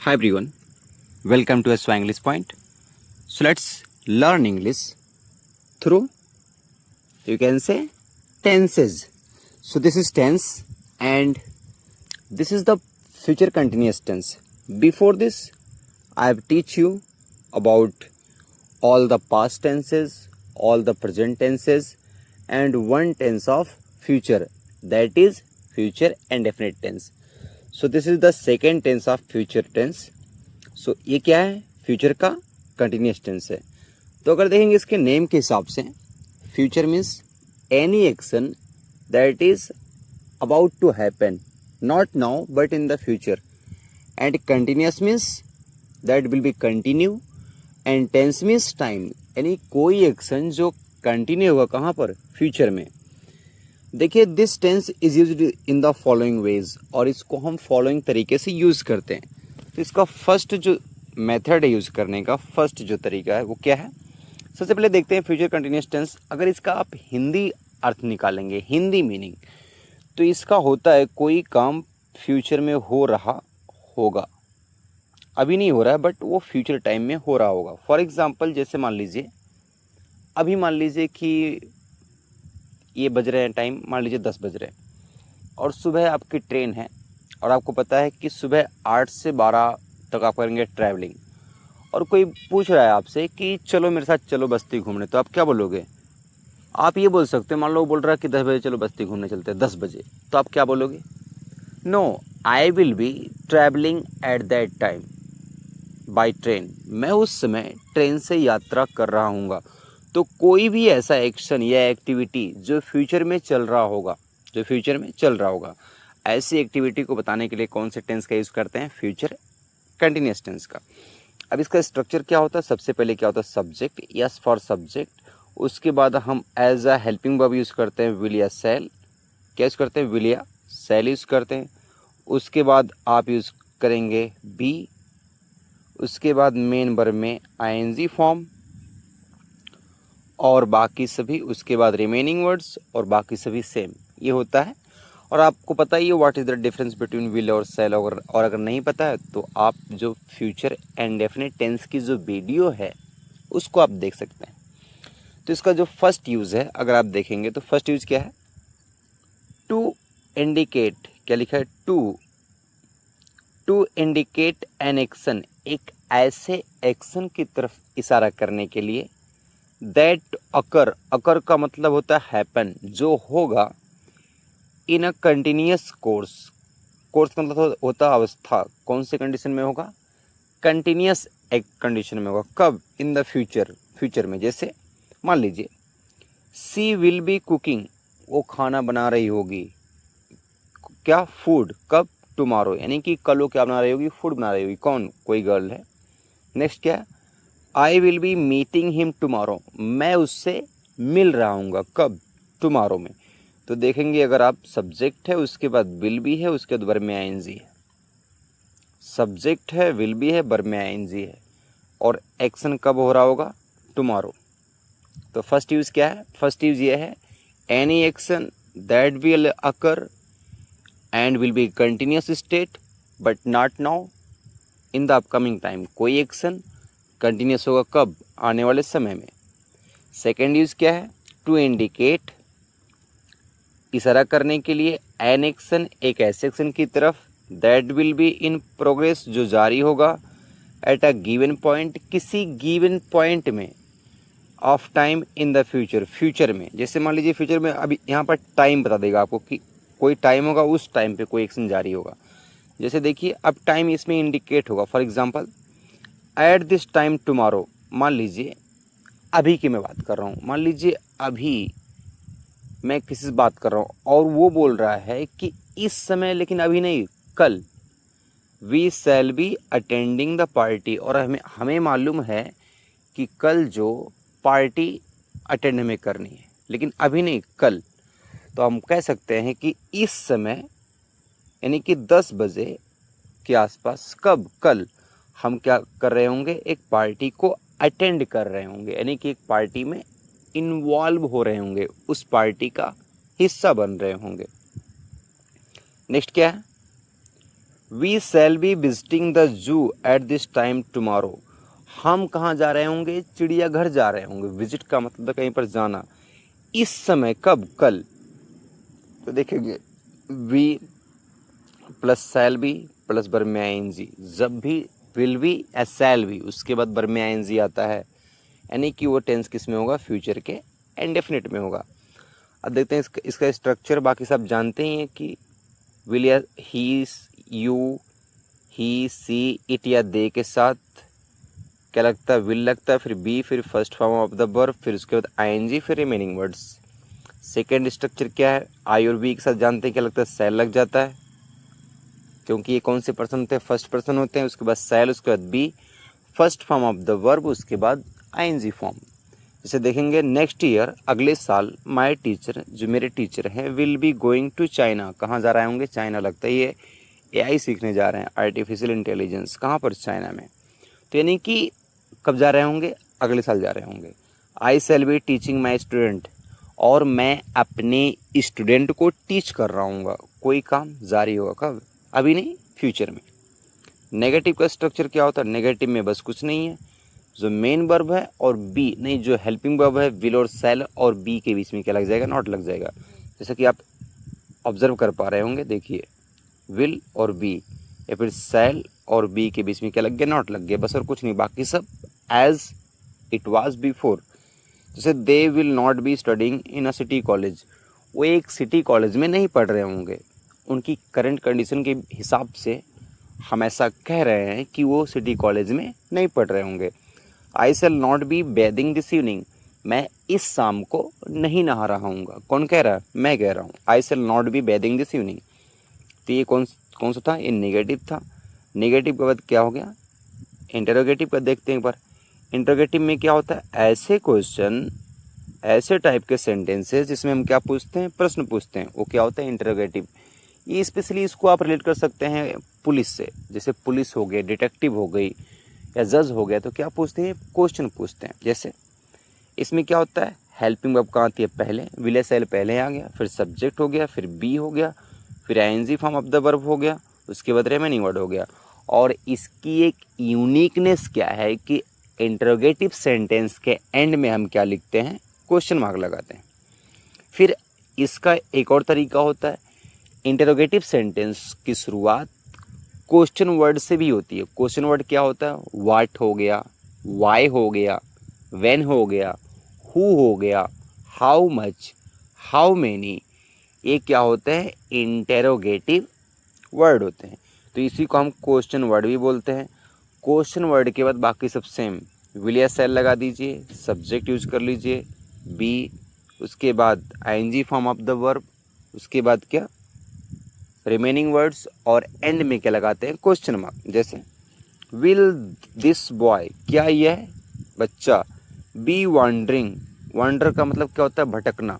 Hi everyone, welcome to SY English Point. So let's learn English through, you can say, tenses. So this is tense and this is the future continuous tense. Before this, I have teach you about all the past tenses, all the present tenses and one tense of future, that is future indefinite tense. So this is the second tense of future tense. सो ये क्या है, future का continuous tense है. तो अगर देखेंगे इसके name के हिसाब से, future means any action that is about to happen, not now but in the future. And continuous means that will be continue. And tense means time, यानी कोई एक्शन जो कंटिन्यू होगा कहाँ पर, फ्यूचर में. देखिए this tense is used in the following ways, और इसको हम फॉलोइंग तरीके से यूज करते हैं. तो इसका फर्स्ट जो मेथड है यूज करने का, फर्स्ट जो तरीका है वो क्या है. सबसे पहले देखते हैं फ्यूचर कंटिन्यूस टेंस. अगर इसका आप हिंदी अर्थ निकालेंगे, हिंदी मीनिंग, तो इसका होता है कोई काम फ्यूचर में हो रहा होगा. अभी नहीं हो रहा है बट वो फ्यूचर टाइम में हो रहा होगा. फॉर एग्जाम्पल जैसे मान लीजिए, अभी मान लीजिए कि ये बज रहे हैं टाइम, मान लीजिए 10 बज रहे हैं और सुबह आपकी ट्रेन है और आपको पता है कि सुबह 8 से 12 तक आप करेंगे ट्रैवलिंग, और कोई पूछ रहा है आपसे कि चलो मेरे साथ चलो बस्ती घूमने, तो आप क्या बोलोगे. आप ये बोल सकते हो, मान लो वो बोल रहा है कि 10 बजे चलो बस्ती घूमने चलते हैं, 10 बजे, तो आप क्या बोलोगे. No, I will be travelling at that time by train. मैं उस समय ट्रेन से यात्रा कर रहा हूँगा. तो कोई भी ऐसा एक्शन या एक्टिविटी जो फ्यूचर में चल रहा होगा, जो फ्यूचर में चल रहा होगा, ऐसी एक्टिविटी को बताने के लिए कौन से टेंस का यूज़ करते हैं, फ्यूचर कंटिन्यूस टेंस का. अब इसका स्ट्रक्चर क्या होता है, सबसे पहले क्या होता है, सब्जेक्ट, यस फॉर सब्जेक्ट. उसके बाद हम as a helping verb use करते हैं विल या सेल. क्या यूज़ करते हैं, विल या सेल यूज़ करते हैं. उसके बाद आप यूज़ करेंगे बी. उसके बाद मेन वर्ब में आईएनजी फॉर्म और बाकी सभी, उसके बाद रिमेनिंग वर्ड्स और बाकी सभी सेम, ये होता है. और आपको पता ही है what is the difference between will और सेल. और अगर नहीं पता है तो आप जो फ्यूचर इंडेफिनिट टेंस की जो वीडियो है उसको आप देख सकते हैं. तो इसका जो फर्स्ट यूज़ है अगर आप देखेंगे तो फर्स्ट यूज़ क्या है, टू इंडिकेट. क्या लिखा है, टू इंडिकेट एन एक्शन, एक ऐसे एक्शन की तरफ इशारा करने के लिए. दैट अकर, अकर का मतलब होता है हैपन, जो होगा. इन अ कंटिन्यूस कोर्स, कोर्स का मतलब होता है अवस्था, कौन से कंडीशन में होगा, कंटिन्यूस एक कंडीशन में होगा. कब, इन द फ्यूचर, फ्यूचर में. जैसे मान लीजिए सी विल बी कुकिंग, वो खाना बना रही होगी. क्या, फूड. कब, टुमारो, यानी कि कल वो क्या बना रही होगी, फूड बना रही होगी. कौन, कोई गर्ल है. नेक्स्ट क्या है, आई will B meeting him tomorrow, मैं उससे मिल रहा हूँगा. कब, टुमारो में. तो देखेंगे अगर आप, सब्जेक्ट है, उसके बाद विल भी है, उसके बाद वर्ब में आईएनजी है. सब्जेक्ट है, विल भी है, वर्ब में आईएनजी है, और एक्शन कब हो रहा होगा, टुमारो. तो फर्स्ट यूज क्या है, फर्स्ट यूज ये है, any action that will occur and will be continuous state but not now in the upcoming time. कोई एक्शन कंटिन्यूस होगा कब, आने वाले समय में. सेकेंड यूज क्या है, टू इंडिकेट, इशारा करने के लिए. एन एक्शन, एक ऐसे एक्शन की तरफ. That will be in progress, जो जारी होगा. एट अ गिवन पॉइंट, किसी गिवन पॉइंट में. Of time, in the future, future में. जैसे मान लीजिए फ्यूचर में, अभी यहाँ पर टाइम बता देगा आपको कि कोई टाइम होगा, उस टाइम पे कोई एक्शन जारी होगा. जैसे देखिए अब टाइम इसमें इंडिकेट होगा. For example eight this time tomorrow, मान लीजिए अभी की मैं बात कर रहा हूँ, मान लीजिए अभी मैं किसी से बात कर रहा हूँ और वो बोल रहा है कि इस समय, लेकिन अभी नहीं, कल. We shall be attending the party, और हमें मालूम है कि कल जो पार्टी अटेंड हमें करनी है, लेकिन अभी नहीं, कल. तो हम कह सकते हैं कि इस समय, यानी कि 10 बजे के आसपास, कब, कल, हम क्या कर रहे होंगे, एक पार्टी को अटेंड कर रहे होंगे, यानी कि एक पार्टी में इन्वॉल्व हो रहे होंगे, उस पार्टी का हिस्सा बन रहे होंगे. नेक्स्ट क्या है, we shall be visiting the zoo at this time tomorrow. हम कहाँ जा रहे होंगे? चिड़ियाघर जा रहे होंगे। विजिट का मतलब है कहीं पर जाना। इस समय, कब? कल। तो देखेंगे we plus shall be plus verb में आईएनजी। जब भी विल बी या शैल बी उसके बाद वर्ब में आईएनजी आता है, यानी कि वो टेंस किस में होगा? फ्यूचर के इंडेफिनिट में होगा। अब देखते हैं इसका स्ट्रक्चर। बाकी सब जानते ही हैं कि विल या ही, यू, ही, सी, इट या दे के साथ क्या लगता है? विल लगता है, फिर बी, फिर first form of the verb, फिर उसके बाद आईएनजी, फिर रिमेनिंग वर्ड्स। सेकेंड स्ट्रक्चर क्या है? आई और वी के साथ जानते हैं क्या लगता है? शैल लग जाता है, क्योंकि ये कौन से पर्सन होते हैं? फर्स्ट पर्सन होते हैं। उसके बाद शैल, उसके बाद be, first form of the verb, उसके बाद आईएनजी फॉर्म। जैसे देखेंगे नेक्स्ट ईयर, अगले साल, माय टीचर, जो मेरे टीचर हैं, will be going to China. कहाँ जा रहे होंगे? चाइना लगता है। ये एआई सीखने जा रहे हैं, आर्टिफिशियल इंटेलिजेंस। कहाँ पर? चाइना में। तो यानी कि कब जा रहे होंगे? अगले साल जा रहे होंगे। I shall be teaching my student, और मैं अपने स्टूडेंट को टीच कर रहा हूँ। कोई काम जारी होगा कब? अभी नहीं, फ्यूचर में। नेगेटिव का स्ट्रक्चर क्या होता है? नेगेटिव में बस कुछ नहीं है, जो मेन वर्ब है और बी नहीं, जो हेल्पिंग वर्ब है विल और शैल और बी के बीच में क्या लग जाएगा? नॉट लग जाएगा। जैसा कि आप ऑब्जर्व कर पा रहे होंगे, देखिए विल और बी या फिर शैल और बी के बीच में क्या लग गया? नॉट लग गया, बस और कुछ नहीं। बाकी सब एज इट वाज बिफोर। जैसे they will not be studying in a city college, वो एक सिटी कॉलेज में नहीं पढ़ रहे होंगे। उनकी करंट कंडीशन के हिसाब से हम ऐसा कह रहे हैं कि वो सिटी कॉलेज में नहीं पढ़ रहे होंगे। I shall not be bathing this evening, मैं इस शाम को नहीं नहा रहा हूँ। कौन कह रहा है? मैं कह रहा हूँ। I shall not be bathing this evening. तो ये कौन सा था? ये नेगेटिव था। नेगेटिव के बाद क्या हो गया? इंटरोगेटिव का देखते हैं एक बार। इंटरोगेटिव में क्या होता है? ऐसे क्वेश्चन, ऐसे टाइप के सेंटेंसेस जिसमें हम क्या पूछते हैं? प्रश्न पूछते हैं, वो क्या होता है? इंटरोगेटिव। ये स्पेशली इसको आप रिलेट कर सकते हैं पुलिस से। जैसे पुलिस हो गए, डिटेक्टिव हो गई या जज हो गया, तो क्या पूछते हैं? क्वेश्चन पूछते हैं। जैसे इसमें क्या होता है? हेल्पिंग वर्ब कहाँ आती है? पहले। विल या शैल पहले आ गया, फिर सब्जेक्ट हो गया, फिर बी हो गया, फिर ING form of the verb हो गया, उसके बाद रिमेनिंग वर्ड हो गया। और इसकी एक यूनिकनेस क्या है कि इंटरोगेटिव सेंटेंस के एंड में हम क्या लिखते हैं? क्वेश्चन मार्क लगाते हैं। फिर इसका एक और तरीका होता है, इंटरोगेटिव सेंटेंस की शुरुआत क्वेश्चन वर्ड से भी होती है। क्वेश्चन वर्ड क्या होता है? व्हाट हो गया, वाई हो गया, व्हेन हो गया, हु हो गया, हाउ मच, हाउ मेनी। ये क्या होते हैं? इंटेरोगेटिव वर्ड होते हैं। तो इसी को हम क्वेश्चन वर्ड भी बोलते हैं। क्वेश्चन वर्ड के बाद बाकी सब सेम। विल या शैल लगा दीजिए, सब्जेक्ट यूज कर लीजिए, बी, उसके बाद ING form of the verb, उसके बाद क्या? रिमेनिंग वर्ड्स, और एंड में क्या लगाते हैं? Question mark. जैसे विल दिस बॉय, क्या यह बच्चा, बी वॉन्डरिंग, वॉन्डर का मतलब क्या होता है? भटकना,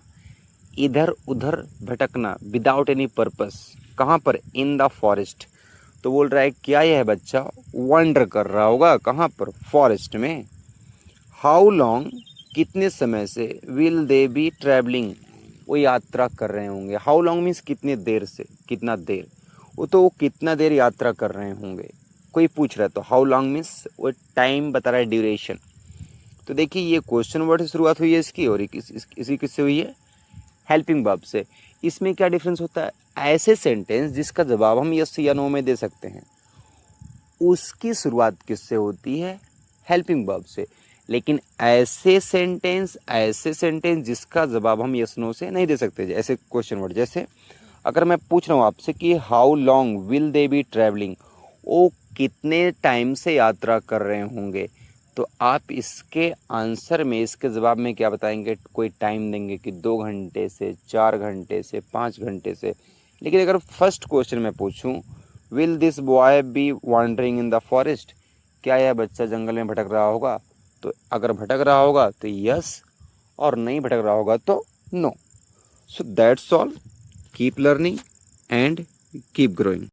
इधर उधर भटकना, विदाउट एनी पर्पस। कहाँ पर? इन द फॉरेस्ट। तो बोल रहा है क्या यह बच्चा वॉन्डर कर रहा होगा? कहाँ पर? फॉरेस्ट में। हाउ लॉन्ग, कितने समय से, विल दे बी ट्रैवलिंग, वो यात्रा कर रहे होंगे। हाउ लॉन्ग मीन्स कितनी देर से, कितना देर। वो कितना देर यात्रा कर रहे होंगे, कोई पूछ रहा है। तो हाउ लॉन्ग मीन्स वो टाइम बता रहा है, ड्यूरेशन। तो देखिए ये क्वेश्चन वर्ड से शुरुआत हुई है इसकी, और इसी किससे हुई है? हेल्पिंग वर्ब से। इसमें क्या डिफरेंस होता है? ऐसे सेंटेंस जिसका जवाब हम यस या नो में दे सकते हैं, उसकी शुरुआत किससे होती है? हेल्पिंग वर्ब से। लेकिन ऐसे सेंटेंस जिसका जवाब हम यस नो से नहीं दे सकते, ऐसे क्वेश्चन वर्ड। जैसे अगर मैं पूछ रहा हूँ आपसे कि how long will they be travelling, वो कितने टाइम से यात्रा कर रहे होंगे, तो आप इसके आंसर में, इसके जवाब में क्या बताएंगे? कोई टाइम देंगे कि 2 घंटे से, 4 घंटे से, 5 घंटे से। लेकिन अगर फर्स्ट क्वेश्चन में पूछूं will this boy be wandering in the forest, क्या यह बच्चा जंगल में भटक रहा होगा, तो अगर भटक रहा होगा तो यस, और नहीं भटक रहा होगा तो no. So that's all. Keep learning and keep growing.